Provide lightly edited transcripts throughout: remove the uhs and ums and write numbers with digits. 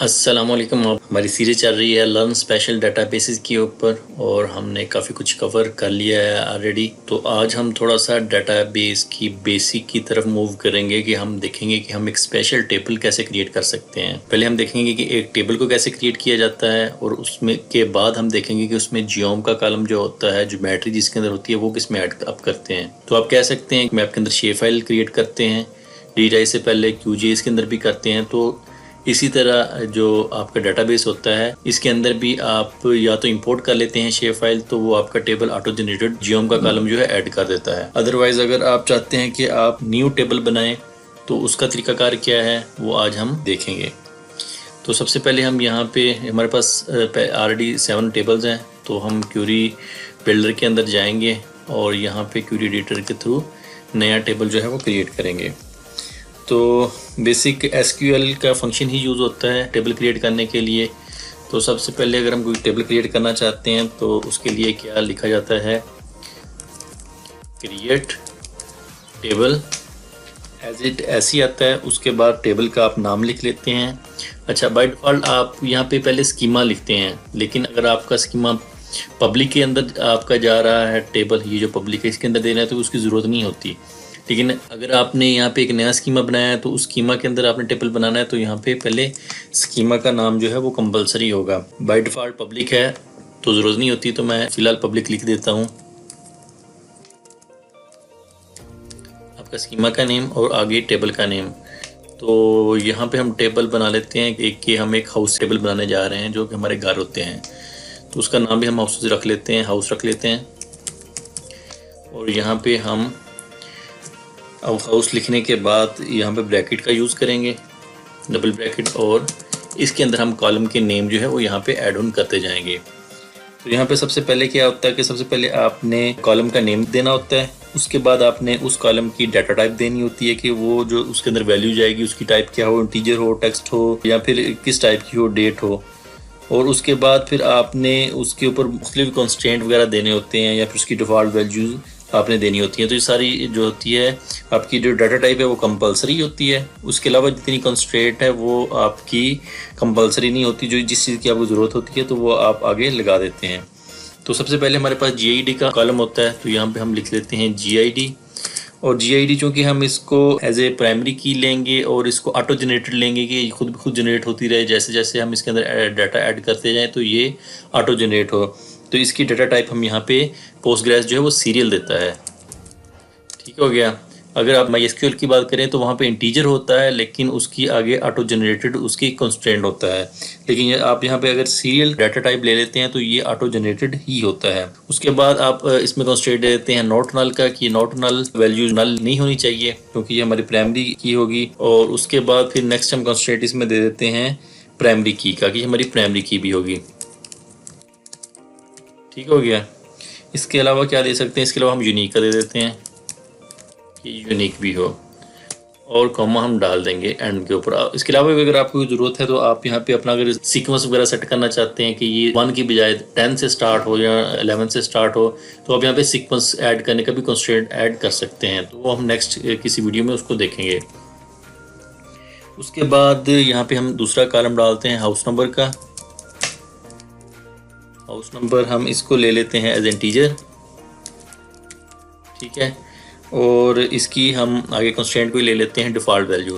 अस्सलामुअलैकुम। हमारी सीरीज चल रही है लर्न स्पेशल डेटाबेसेस के ऊपर और हमने काफ़ी कुछ कवर कर लिया है ऑलरेडी। तो आज हम थोड़ा सा डेटाबेस की बेसिक की तरफ मूव करेंगे कि हम देखेंगे कि हम एक स्पेशल टेबल कैसे क्रिएट कर सकते हैं। पहले हम देखेंगे कि एक टेबल को कैसे क्रिएट किया जाता है और उसमें के बाद हम देखेंगे कि उसमें जियोम का कॉलम जो होता है, ज्योमेट्री जिसके अंदर होती है, वो किस में ऐड अप करते हैं। तो आप कह सकते हैं कि मैप के अंदर शेप फाइल क्रिएट करते हैं, डी से पहले QGIS के अंदर भी करते हैं। तो इसी तरह जो आपका डेटाबेस होता है इसके अंदर भी आप या तो इंपोर्ट कर लेते हैं शेप फाइल, तो वो आपका टेबल ऑटो जनरेटेड जियोम का कॉलम जो है ऐड कर देता है। अदरवाइज अगर आप चाहते हैं कि आप न्यू टेबल बनाएं तो उसका तरीकाकार क्या है वो आज हम देखेंगे। तो सबसे पहले हम यहाँ पे हमारे पास ऑलरेडी 7 टेबल्स हैं, तो हम क्यूरी बिल्डर के अंदर जाएंगे और यहाँ पे क्यूरी एडिटर के थ्रू नया टेबल जो है वो क्रिएट करेंगे। तो बेसिक SQL का फंक्शन ही यूज़ होता है टेबल क्रिएट करने के लिए। तो सबसे पहले अगर हम कोई टेबल क्रिएट करना चाहते हैं तो उसके लिए क्या लिखा जाता है, क्रिएट टेबल एज इट ऐसे ही आता है। उसके बाद टेबल का आप नाम लिख लेते हैं। अच्छा, बाय डिफ़ॉल्ट आप यहाँ पे पहले स्कीमा लिखते हैं, लेकिन अगर आपका स्कीमा पब्लिक के अंदर आपका जा रहा है टेबल, ये जो पब्लिक है इसके अंदर देना है, तो उसकी ज़रूरत नहीं होती। लेकिन अगर आपने यहाँ पे एक नया स्कीमा बनाया है तो उस स्कीमा के अंदर आपने टेबल बनाना है, तो यहाँ पे पहले स्कीमा का नाम जो है वो कंपलसरी होगा। बाय डिफ़ॉल्ट पब्लिक है तो ज़रूरत नहीं होती, तो मैं फ़िलहाल पब्लिक लिख देता हूँ। आपका स्कीमा का नेम और आगे टेबल का नेम। तो यहाँ पे हम टेबल बना लेते हैं हम एक हाउस टेबल बनाने जा रहे हैं जो कि हमारे घर होते हैं, तो उसका नाम भी हम हाउस रख लेते हैं, हाउस रख लेते हैं। और यहाँ पे हम अब हाउस लिखने के बाद यहाँ पे ब्रैकेट का यूज़ करेंगे, डबल ब्रैकेट, और इसके अंदर हम कॉलम के नेम जो है वो यहाँ पे ऐड ऑन करते जाएंगे। तो यहाँ पे सबसे पहले क्या होता है कि सबसे पहले आपने कॉलम का नेम देना होता है, उसके बाद आपने उस कॉलम की डाटा टाइप देनी होती है कि वो जो उसके अंदर वैल्यू जाएगी उसकी टाइप क्या हो, इंटीजर हो, टेक्स्ट हो, या फिर किस टाइप की हो, डेट हो। और उसके बाद फिर आपने उसके ऊपर मुख्तलिफ कंस्ट्रेंट वगैरह देने होते हैं या फिर उसकी डिफ़ॉल्ट वैल्यूज़ आपने देनी होती है। तो ये सारी जो होती है आपकी जो डाटा टाइप है वो कंपलसरी होती है। उसके अलावा जितनी कंस्ट्रेंट है वो आपकी कंपलसरी नहीं होती, जो जिस चीज़ की आपको ज़रूरत होती है तो वो आप आगे लगा देते हैं। तो सबसे पहले हमारे पास GID का कॉलम होता है, तो यहाँ पे हम लिख लेते हैं GID। और GID चूँकि हम इसको एज ए प्राइमरी की लेंगे और इसको ऑटो जनरेटेड लेंगे कि खुद जनरेट होती रहे, जैसे जैसे हम इसके अंदर डाटा ऐड करते जाएँ तो ये ऑटो जनरेट हो। तो इसकी डाटा टाइप हम यहाँ पे पोस्टग्रेस जो है वो सीरियल देता है। ठीक हो गया। अगर आप MySQL की बात करें तो वहाँ पे इंटीजर होता है, लेकिन उसकी आगे ऑटो जनरेटेड उसकी कंस्ट्रेंट होता है। लेकिन आप यहाँ पे अगर सीरियल डाटा टाइप ले लेते हैं तो ये ऑटो जनरेटेड ही होता है। उसके बाद आप इसमें कंस्ट्रेंट दे देते हैं नॉट नल का, कि नॉट नल वैल्यू नल नहीं होनी चाहिए क्योंकि ये हमारी प्राइमरी की होगी। और उसके बाद फिर नेक्स्ट हम कंस्ट्रेंट इसमें दे देते हैं प्राइमरी की का, कि हमारी प्राइमरी की भी होगी। ठीक हो गया। इसके अलावा क्या दे सकते हैं, इसके अलावा हम यूनिक का दे देते हैं कि यूनिक भी हो, और कॉमा हम डाल देंगे एंड के ऊपर। इसके अलावा अगर आपको ज़रूरत है तो आप यहाँ पे अपना अगर सीक्वेंस वगैरह सेट करना चाहते हैं कि ये 1 की बजाय 10 से स्टार्ट हो या 11 से स्टार्ट हो, तो आप यहाँ पे सीक्वेंस ऐड करने का भी कंस्ट्रेंट ऐड कर सकते हैं। तो वो हम नेक्स्ट किसी वीडियो में उसको देखेंगे। उसके बाद यहाँ पे हम दूसरा कॉलम डालते हैं हाउस नंबर का। हाउस नंबर हम इसको ले लेते हैं एज इंटीजर, ठीक है। और इसकी हम आगे कंस्ट्रेंट को ले लेते हैं डिफ़ॉल्ट वैल्यू।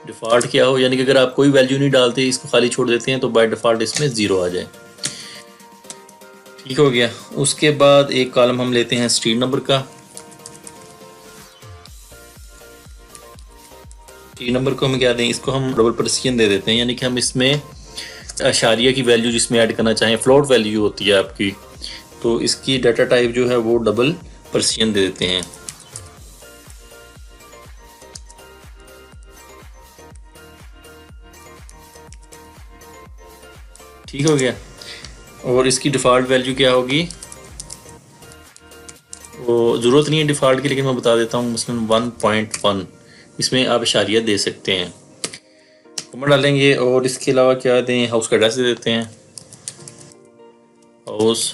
डिफ़ॉल्ट क्या हो, यानी कि अगर आप कोई वैल्यू नहीं डालते, इसको खाली छोड़ देते हैं, तो बाय डिफ़ॉल्ट इसमें 0 आ जाए। ठीक हो गया। उसके बाद एक कॉलम हम लेते हैं स्ट्रीट नंबर का। स्ट्रीट नंबर को हम क्या दें, इसको हम डबल प्रेसिजन दे देते हैं, यानी कि हम इसमें अशारिया की वैल्यू जिसमें ऐड करना चाहें, फ्लोट वैल्यू होती है आपकी, तो इसकी डाटा टाइप जो है वो डबल प्रेसिजन दे देते हैं। ठीक हो गया। और इसकी डिफ़ॉल्ट वैल्यू क्या होगी, वो ज़रूरत नहीं है डिफ़ॉल्ट की, लेकिन मैं बता देता हूँ, मसलन 1.1 इसमें आप अशारिया दे सकते हैं, कॉमा डालेंगे। और इसके अलावा क्या दें, हाउस का एड्रेस दे देते हैं, हाउस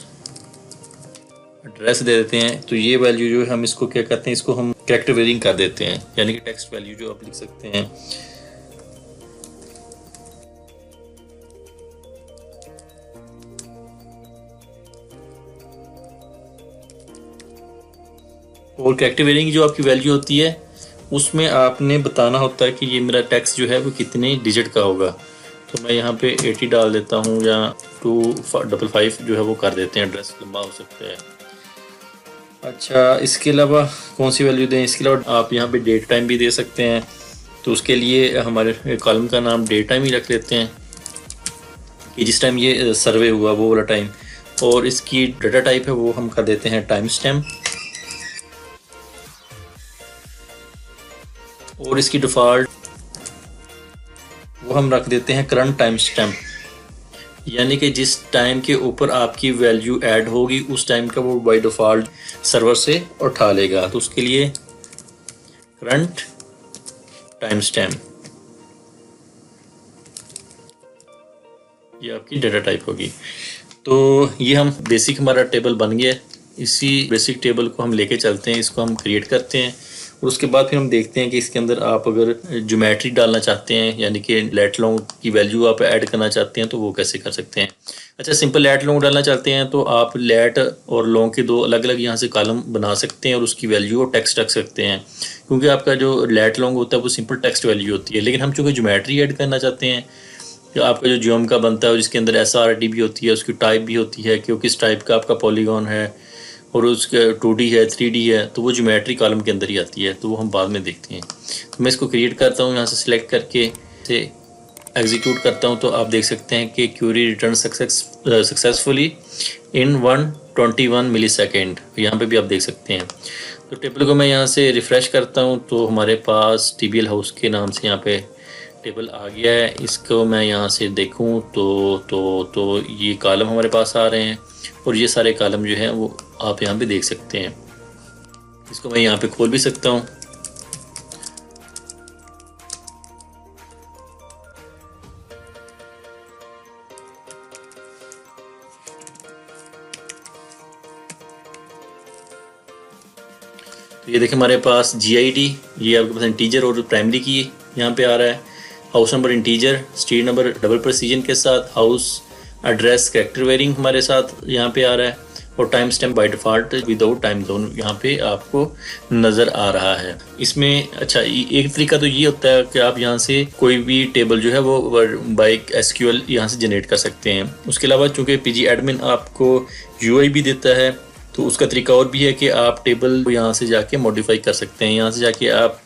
एड्रेस दे देते हैं। तो ये वैल्यू जो है हम इसको क्या करते हैं, इसको हम कैरेक्टर वेरिंग कर देते हैं, यानी कि टेक्स्ट वैल्यू जो आप लिख सकते हैं और कैरेक्टर वेरिएंट जो आपकी वैल्यू होती है उसमें आपने बताना होता है कि ये मेरा टेक्स्ट जो है वो कितने डिजिट का होगा। तो मैं यहाँ पे 80 डाल देता हूँ, या 255 जो है वो कर देते हैं, एड्रेस लंबा हो सकता है। अच्छा, इसके अलावा कौन सी वैल्यू दें? इसके अलावा आप यहाँ पे डेट टाइम भी दे सकते हैं। तो उसके लिए हमारे कॉलम का नाम डेट टाइम ही रख लेते हैं कि जिस टाइम ये सर्वे हुआ वो वाला टाइम। और इसकी डाटा टाइप है वो हम कर देते हैं टाइम स्टैम्प। और इसकी डिफ़ॉल्ट वो हम रख देते हैं करंट टाइम स्टैम्प, यानी कि जिस टाइम के ऊपर आपकी वैल्यू ऐड होगी उस टाइम का वो बाय डिफ़ॉल्ट सर्वर से उठा लेगा। तो उसके लिए करंट टाइम स्टैम्प, ये आपकी डाटा टाइप होगी। तो ये हम बेसिक हमारा टेबल बन गया है। इसी बेसिक टेबल को हम लेके चलते हैं, इसको हम क्रिएट करते हैं और उसके बाद फिर हम देखते हैं कि इसके अंदर आप अगर ज्योमेट्री डालना चाहते हैं, यानी कि लेट लॉन्ग की वैल्यू आप ऐड करना चाहते हैं, तो वो कैसे कर सकते हैं। अच्छा, सिंपल लेट लॉन्ग डालना चाहते हैं तो आप लेट और लॉन्ग के दो अलग अलग यहाँ से कॉलम बना सकते हैं और उसकी वैल्यू और टेक्स्ट रख सकते हैं, क्योंकि आपका जो लेट लॉन्ग होता है वो सिंपल टेक्स्ट वैल्यू होती है। लेकिन हम चूँकि ज्योमेट्री ऐड करना चाहते हैं, जो आपका जो जियोम का बनता है जिसके अंदर SRT भी होती है, उसकी टाइप भी होती है कि वो किस टाइप का आपका पॉलीगॉन है और उसका 2D है 3D है, तो वो ज्योमेट्री कॉलम के अंदर ही आती है, तो वो हम बाद में देखते हैं। तो मैं इसको क्रिएट करता हूँ, यहाँ से सिलेक्ट करके से एग्जीक्यूट करता हूँ, तो आप देख सकते हैं कि query return successfully in 121 millisecond, यहाँ पर भी आप देख सकते हैं। तो टेबल को मैं यहाँ से रिफ़्रेश करता हूँ तो हमारे पास TBL हाउस के नाम से यहाँ पे टेबल आ गया है। इसको मैं यहाँ से देखूँ तो ये कॉलम हमारे पास आ रहे हैं और ये सारे कॉलम जो हैं वो आप यहाँ पे देख सकते हैं। इसको मैं यहाँ पे खोल भी सकता हूँ। तो ये देखिए हमारे पास GID, ये आपके पास इंटीजर और प्राइमरी की यहाँ पे आ रहा है। House number integer, street number double precision के साथ, हाउस एड्रेस कैरेक्टर वेरिएंट हमारे साथ यहाँ पे आ रहा है और time stamp by default without time zone यहाँ पे आपको नज़र आ रहा है। इसमें अच्छा एक तरीका तो ये होता है कि आप यहाँ से कोई भी टेबल जो है वो बाय SQL यहाँ से जनरेट कर सकते हैं। उसके अलावा चूँकि PG एडमिन आपको UI भी देता है, तो उसका तरीका और भी है कि आप टेबल यहाँ से जाके मॉडिफाई कर सकते हैं। यहाँ से जाके आप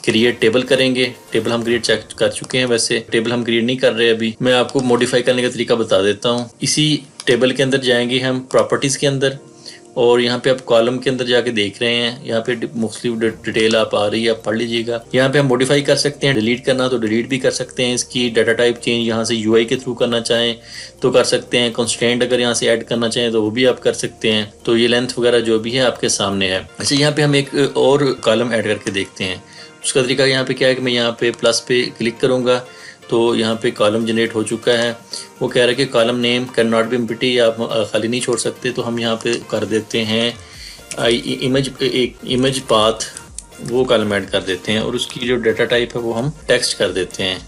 क्रिएट टेबल करेंगे। टेबल हम क्रिएट चेक कर चुके हैं, वैसे टेबल हम क्रिएट नहीं कर रहे अभी। मैं आपको मॉडिफाई करने का तरीका बता देता हूँ। इसी टेबल के अंदर जाएंगे हम प्रॉपर्टीज़ के अंदर और यहाँ पे आप कॉलम के अंदर जाके देख रहे हैं, यहाँ पे मुख्तलिफ डिटेल आप आ रही है, आप पढ़ लीजिएगा। यहाँ पे हम मॉडिफाई कर सकते हैं, डिलीट करना तो डिलीट भी कर सकते हैं। इसकी डाटा टाइप चेंज यहाँ से UI के थ्रू करना चाहें तो कर सकते हैं। कंस्ट्रेंट अगर यहाँ से ऐड करना चाहें तो वो भी आप कर सकते हैं। तो ये लेंथ वगैरह जो भी है आपके सामने है। अच्छा, यहाँ पे हम एक और कॉलम ऐड करके देखते हैं। उसका तरीका यहाँ पे क्या है कि मैं यहाँ पे प्लस पे क्लिक करूँगा तो यहाँ पे कॉलम जनरेट हो चुका है। वो कह रहा है कि column name can not be empty, आप खाली नहीं छोड़ सकते। तो हम यहाँ पे कर देते हैं इमेज पाथ, वो कॉलम ऐड कर देते हैं और उसकी जो डाटा टाइप है वो हम टेक्स्ट कर देते हैं।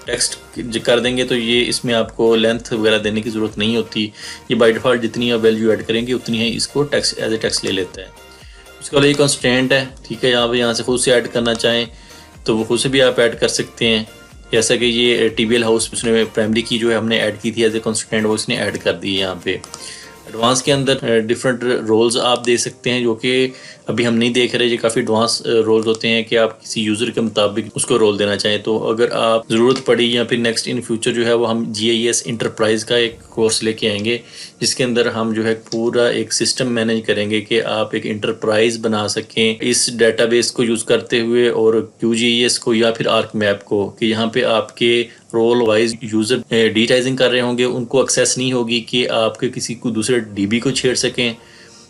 टेक्स्ट कर देंगे तो ये इसमें आपको लेंथ वगैरह देने की ज़रूरत नहीं होती। ये बाय डिफ़ॉल्ट जितनी आप वैल्यू ऐड करेंगे उतनी ही इसको टेक्स्ट एज ए टेक्स्ट ले लेता है। उसके बाद ये कंस्टेंट है, ठीक है। यहाँ से खुद से ऐड करना चाहें तो वो खुद से भी आप ऐड कर सकते हैं। जैसा कि ये TBL हाउस उसने प्राइमरी की जो है हमने ऐड की थी एज ए कंस्टेंट, वो इसने ऐड कर दी है। यहाँ पे एडवांस के अंदर डिफरेंट रोल्स आप दे सकते हैं जो कि अभी हम नहीं देख रहे। ये काफ़ी एडवांस रोल्स होते हैं कि आप किसी यूज़र के मुताबिक उसको रोल देना चाहें। तो अगर आप ज़रूरत पड़ी या फिर नेक्स्ट इन फ्यूचर जो है वो हम GIS इंटरप्राइज का एक कोर्स लेके आएंगे जिसके अंदर हम जो है पूरा एक सिस्टम मैनेज करेंगे कि आप एक इंटरप्राइज बना सकें इस डेटाबेस को यूज़ करते हुए और QGIS को या फिर ArcMap को, कि यहाँ पे आपके रोल वाइज यूज़र डिजिटाइजिंग कर रहे होंगे, उनको एक्सेस नहीं होगी कि आपके किसी को दूसरे DB को छेड़ सकें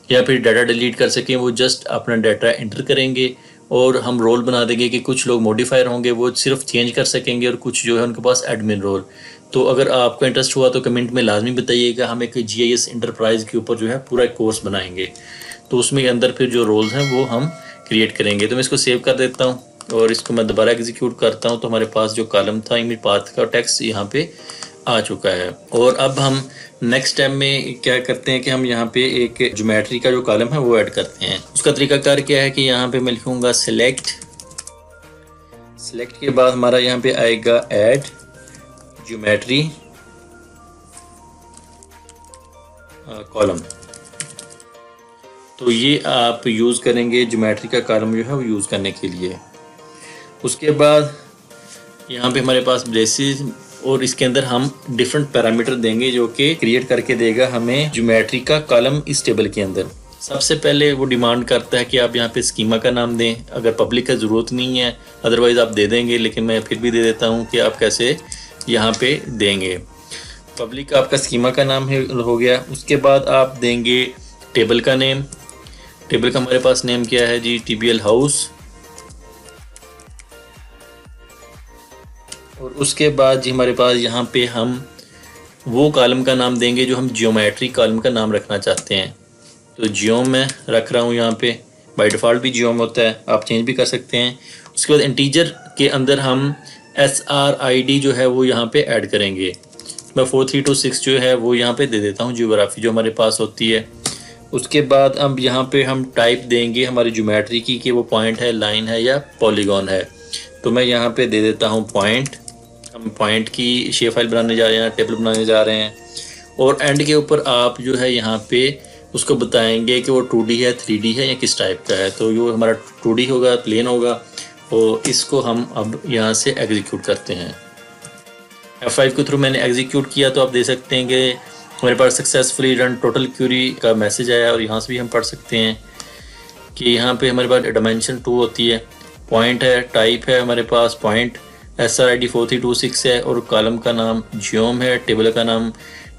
या फिर डाटा डिलीट कर सकें। वो जस्ट अपना डाटा एंटर करेंगे और हम रोल बना देंगे कि कुछ लोग मॉडिफायर होंगे वो सिर्फ चेंज कर सकेंगे और कुछ जो है उनके पास एडमिन रोल। तो अगर आपको इंटरेस्ट हुआ तो कमेंट में लाजमी बताइएगा। हम एक GIS इंटरप्राइज के ऊपर जो है पूरा एक कोर्स बनाएंगे, तो उसमें अंदर फिर जो रोल्स हैं वो हम क्रिएट करेंगे। तो मैं इसको सेव कर देता हूँ और इसको मैं दोबारा एग्जीक्यूट करता हूँ। तो हमारे पास जो कॉलम था इमेज पाथ का टेक्स्ट यहाँ पे आ चुका है। और अब हम नेक्स्ट स्टेप में क्या करते हैं कि हम यहाँ पे एक ज्योमेट्री का जो कॉलम है वो ऐड करते हैं। उसका तरीकाकार क्या है कि यहाँ पे मैं लिखूंगा सिलेक्ट के बाद हमारा यहाँ पे आएगा ऐड ज्योमेट्री कॉलम। तो ये आप यूज़ करेंगे ज्योमेट्री का कॉलम जो है वो यूज़ करने के लिए। उसके बाद यहाँ पे हमारे पास ब्रेसेस और इसके अंदर हम डिफरेंट पैरामीटर देंगे जो कि क्रिएट करके देगा हमें ज्योमेट्री का कॉलम इस टेबल के अंदर। सबसे पहले वो डिमांड करता है कि आप यहाँ पे स्कीमा का नाम दें। अगर पब्लिक का ज़रूरत नहीं है अदरवाइज़ आप दे देंगे, लेकिन मैं फिर भी दे देता हूँ कि आप कैसे यहाँ पे देंगे। पब्लिक आपका स्कीमा का नाम हो गया। उसके बाद आप देंगे टेबल का नेम। टेबल का हमारे पास नेम क्या है जी, TBL हाउस। और उसके बाद जी हमारे पास यहाँ पे हम वो कॉलम का नाम देंगे जो हम जियोमेट्री कॉलम का नाम रखना चाहते हैं। तो जियोम मैं रख रहा हूँ यहाँ पे, बाय डिफ़ॉल्ट भी जियोम होता है, आप चेंज भी कर सकते हैं। उसके बाद इंटीजर के अंदर हम SRID जो है वो यहाँ पे ऐड करेंगे। मैं 4326 जो है वो यहाँ पे दे देता हूँ, जियोग्राफी जो हमारे पास होती है। उसके बाद अब यहाँ पे हम टाइप देंगे हमारी ज्योमेट्री की कि वो पॉइंट है, लाइन है या पॉलीगॉन है। तो मैं यहाँ पे दे देता हूँ पॉइंट। हम पॉइंट की शेप फाइल बनाने जा रहे हैं, टेबल बनाने जा रहे हैं। और एंड के ऊपर आप जो है यहाँ पे उसको बताएंगे कि वो 2D है, 3D है या किस टाइप का है। तो ये हमारा 2D होगा, प्लेन होगा। और इसको हम अब यहाँ से एग्जीक्यूट करते हैं। F5 के थ्रू मैंने एग्जीक्यूट किया तो आप देख सकते हैं कि हमारे पास सक्सेसफुली रन टोटल क्यूरी का मैसेज आया। और यहाँ से भी हम पढ़ सकते हैं कि यहाँ पे हमारे पास डायमेंशन 2 होती है, पॉइंट है, टाइप है हमारे पास पॉइंट, SRID 4326 है और कॉलम का नाम जियोम है, टेबल का नाम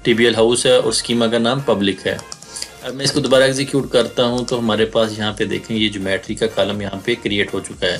TBL हाउस है और स्कीमा का नाम पब्लिक है। अब मैं इसको दोबारा एग्जीक्यूट करता हूँ तो हमारे पास यहाँ पे देखें ये ज्योमेट्री का कॉलम यहाँ पे क्रिएट हो चुका है।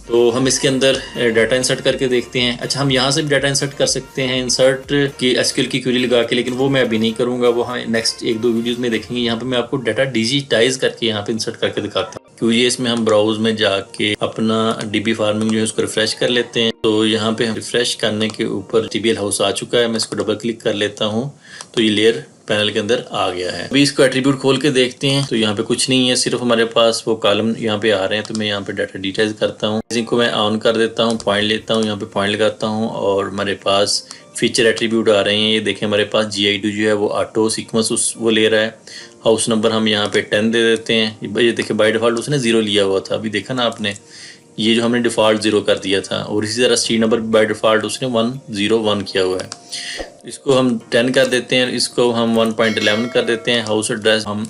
तो हम इसके अंदर डाटा इंसर्ट करके देखते हैं। अच्छा, हम यहाँ से भी डाटा इंसर्ट कर सकते हैं इंसर्ट की SQL की क्वेरी लगा के, लेकिन वो मैं अभी नहीं करूँगा, वो हम नेक्स्ट 1-2 वीडियोस में देखेंगे। यहाँ पे मैं आपको डाटा डिजिटाइज करके यहाँ पे इंसर्ट करके दिखाता हूँ। QGIS में हम ब्राउज में जाके अपना DB फार्मिंग जो है उसको रिफ्रेश कर लेते हैं। तो यहाँ पे हम रिफ्रेश करने के ऊपर TBL हाउस आ चुका है। मैं इसको डबल क्लिक कर लेता हूँ तो ये लेयर पैनल के अंदर आ गया है। अभी इसको एट्रीब्यूट खोल के देखते हैं तो यहाँ पे कुछ नहीं है, सिर्फ हमारे पास वो कॉलम यहाँ पे आ रहे हैं। तो मैं यहाँ पे डाटा डिटेल्स करता हूँ, इनको मैं ऑन कर देता हूँ, पॉइंट लेता हूँ, यहाँ पे पॉइंट लगाता हूँ और हमारे पास फीचर एट्रीब्यूट आ रहे हैं। ये देखें हमारे पास GID जो है वो ऑटो सीक्वेंस वो ले रहा है। हाउस नंबर हम यहाँ पे 10 दे देते हैं। ये देखिए बाय डिफ़ॉल्ट उसने 0 लिया हुआ था, अभी देखा ना आपने, ये जो हमने डिफ़ॉल्ट 0 कर दिया था। और इसी तरह स्ट्रीट नंबर बाय डिफ़ॉल्ट उसने 101 किया हुआ है। इसको हम 10 कर देते हैं, इसको हम 1.11 कर देते हैं। हाउस एड्रेस हम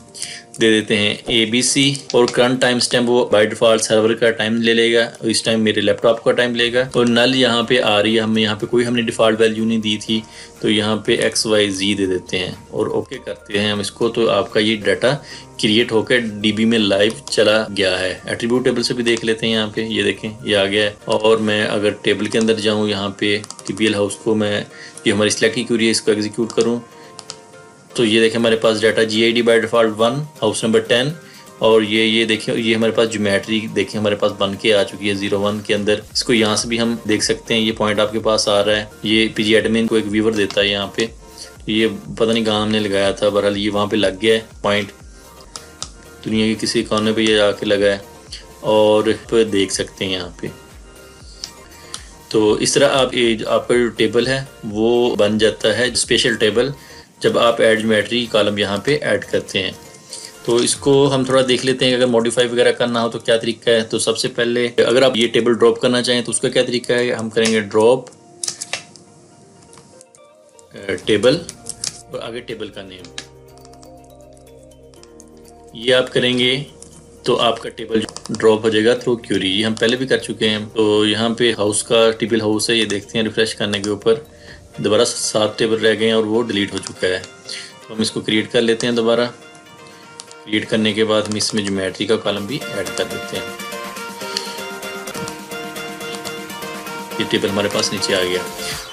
दे देते हैं ABC और करंट टाइम स्टैम्प वो बाय डिफ़ॉल्ट सर्वर का टाइम ले लेगा, इस टाइम मेरे लैपटॉप का टाइम लेगा। और नल यहाँ पे आ रही है, हमें यहाँ पे कोई हमने डिफ़ॉल्ट वैल्यू नहीं दी थी तो यहाँ पे XYZ दे देते हैं और ओके करते हैं हम इसको। तो आपका ये डाटा क्रिएट होकर DB में लाइव चला गया है। एट्रीब्यूट टेबल से भी देख लेते हैं, यहाँ पे ये देखें ये आ गया है। और मैं अगर टेबल के अंदर जाऊँ, यहाँ पे TBL हाउस को मैं ये हमारी सिलेक्ट की क्वेरी है इसको एग्जीक्यूट करूँ तो ये देखें हमारे पास data GID by default 1, house number 10 और ये देखिए ये हमारे पास ज्योमेट्री देखें हमारे पास बन के आ चुकी है 01 के अंदर। इसको यहाँ से भी हम देख सकते हैं, ये पॉइंट आपके पास आ रहा है। ये PG एडमिन को एक व्यूवर देता है यहाँ पे, ये पता नहीं कहाँ हमने लगाया था, बहरहाल ये वहाँ पे लग गया है पॉइंट, दुनिया के किसी कोने पे ये आके लगा है और तो देख सकते हैं यहाँ पे। तो इस तरह आप ये आपका जो टेबल है वो बन जाता है स्पेशल टेबल जब आप ऐड ज्योमेट्री कॉलम यहाँ पे ऐड करते हैं। तो इसको हम थोड़ा देख लेते हैं, अगर मॉडिफाई वगैरह करना हो तो क्या तरीका है। तो सबसे पहले अगर आप ये टेबल ड्रॉप करना चाहें तो उसका क्या तरीका है, हम करेंगे ड्रॉप टेबल और आगे टेबल का नेम, ये आप करेंगे तो आपका टेबल ड्रॉप हो जाएगा थ्रू क्यूरी। ये हम पहले भी कर चुके हैं। तो यहाँ पे हाउस का TBL हाउस है, ये देखते हैं रिफ्रेश करने के ऊपर दोबारा 7 टेबल रह गए हैं और वो डिलीट हो चुका है। तो हम इसको क्रिएट कर लेते हैं दोबारा। क्रिएट करने के बाद हम इसमें ज्योमेट्री का कॉलम भी ऐड कर देते हैं। ये टेबल हमारे पास नीचे आ गया।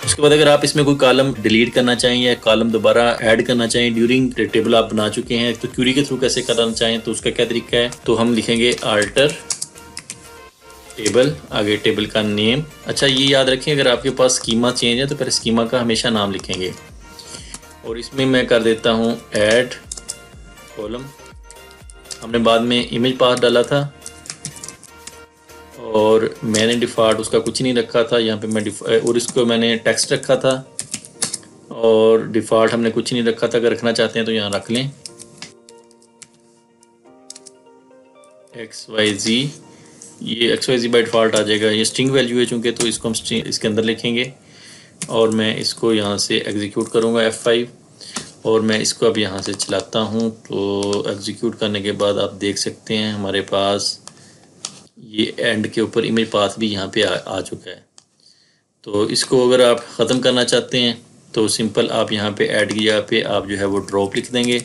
उसके बाद अगर आप इसमें कोई कॉलम डिलीट करना चाहें या कॉलम दोबारा ऐड करना चाहें ड्यूरिंग टेबल आप बना चुके हैं तो क्यूरी के थ्रू कैसे करना चाहें तो उसका क्या तरीका है। तो हम लिखेंगे अल्टर टेबल, आगे टेबल का नेम। अच्छा ये याद रखें अगर आपके पास स्कीमा चेंज है तो फिर स्कीमा का हमेशा नाम लिखेंगे और इसमें मैं कर देता हूँ ऐड कॉलम। हमने बाद में इमेज पाथ डाला था और मैंने डिफ़ॉल्ट उसका कुछ नहीं रखा था। यहाँ पे मैं और इसको मैंने टेक्स्ट रखा था और डिफ़ॉल्ट हमने कुछ नहीं रखा था। अगर रखना चाहते हैं तो यहाँ रख लें XYZ। ये XYZ बाय डिफ़ॉल्ट आ जाएगा। ये स्ट्रिंग वैल्यू है चूँकि, तो इसको हम स्ट्रिंग इसके अंदर लिखेंगे और मैं इसको यहाँ से एग्जीक्यूट करूँगा F5 और मैं इसको अब यहाँ से चलाता हूँ। तो एग्जीक्यूट करने के बाद आप देख सकते हैं हमारे पास ये एंड के ऊपर इमेज पाथ भी यहाँ पे आ चुका है। तो इसको अगर आप ख़त्म करना चाहते हैं तो सिंपल आप यहाँ पे ऐड की जगह पे आप जो है वो ड्रॉप लिख देंगे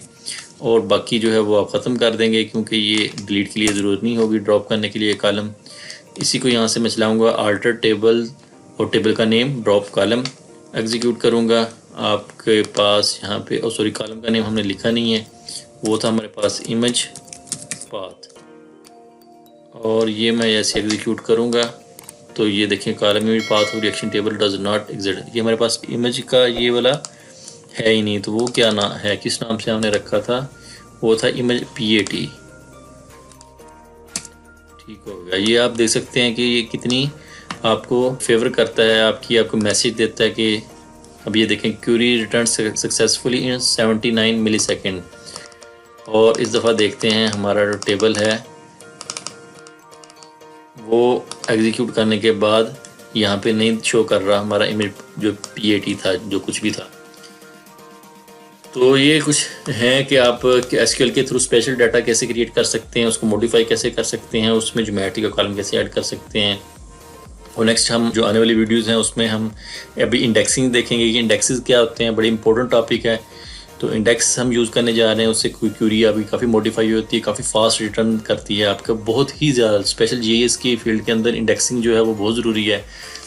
और बाकी जो है वो आप ख़त्म कर देंगे, क्योंकि ये डिलीट के लिए ज़रूरत नहीं होगी ड्रॉप करने के लिए कॉलम। इसी को यहाँ से मैं चलाऊँगा अल्टर टेबल और टेबल का नेम ड्रॉप कॉलम, एग्जीक्यूट करूँगा। आपके पास यहाँ पे सॉरी कॉलम का नेम हमने लिखा नहीं है, वो था हमारे पास इमेज पाथ। और ये मैं ऐसे एग्जीक्यूट करूँगा तो ये देखें कॉलम इमेज पाथ और reaction table does not exist. ये हमारे पास इमेज का ये वाला है ही नहीं, तो वो क्या नाम है, किस नाम से हमने रखा था, वो था इमेज PAT। ठीक हो गया। ये आप देख सकते हैं कि ये कितनी आपको फेवर करता है, आपको मैसेज देता है कि अब ये देखें query return successfully in 79 millisecond. और इस दफ़ा देखते हैं हमारा जो टेबल है वो एग्जीक्यूट करने के बाद यहाँ पे नहीं शो कर रहा हमारा इमेज जो PAT था, जो कुछ भी था। तो ये कुछ है कि आप SQL के थ्रू स्पेशल डाटा कैसे क्रिएट कर सकते हैं, उसको मॉडिफाई कैसे कर सकते हैं, उसमें ज्योमेट्री का कॉलम कैसे ऐड कर सकते हैं। और नेक्स्ट हम जो आने वाली वीडियोस हैं उसमें हम अभी इंडेक्सिंग देखेंगे कि इंडेक्सेस क्या होते हैं, बड़ी इंपॉर्टेंट टॉपिक है। तो इंडेक्स हम यूज़ करने जा रहे हैं, उससे कोई क्यूरी अभी काफ़ी मॉडिफाई होती है, काफ़ी फास्ट रिटर्न करती है आपका, बहुत ही ज़्यादा। स्पेशल GIS की फील्ड के अंदर इंडेक्सिंग जो है वो बहुत ज़रूरी है।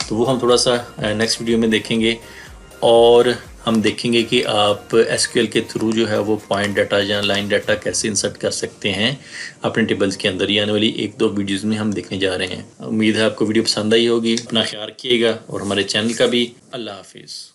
तो वो हम थोड़ा सा नेक्स्ट वीडियो में देखेंगे। और हम देखेंगे कि आप SQL के थ्रू जो है वो पॉइंट डाटा या लाइन डाटा कैसे इंसर्ट कर सकते हैं अपने टेबल्स के अंदर। ये आने वाली 1-2 वीडियोज़ में हम देखने जा रहे हैं। उम्मीद है आपको वीडियो पसंद आई होगी। अपना ख्याल रखिएगा और हमारे चैनल का भी। अल्लाह हाफिज़।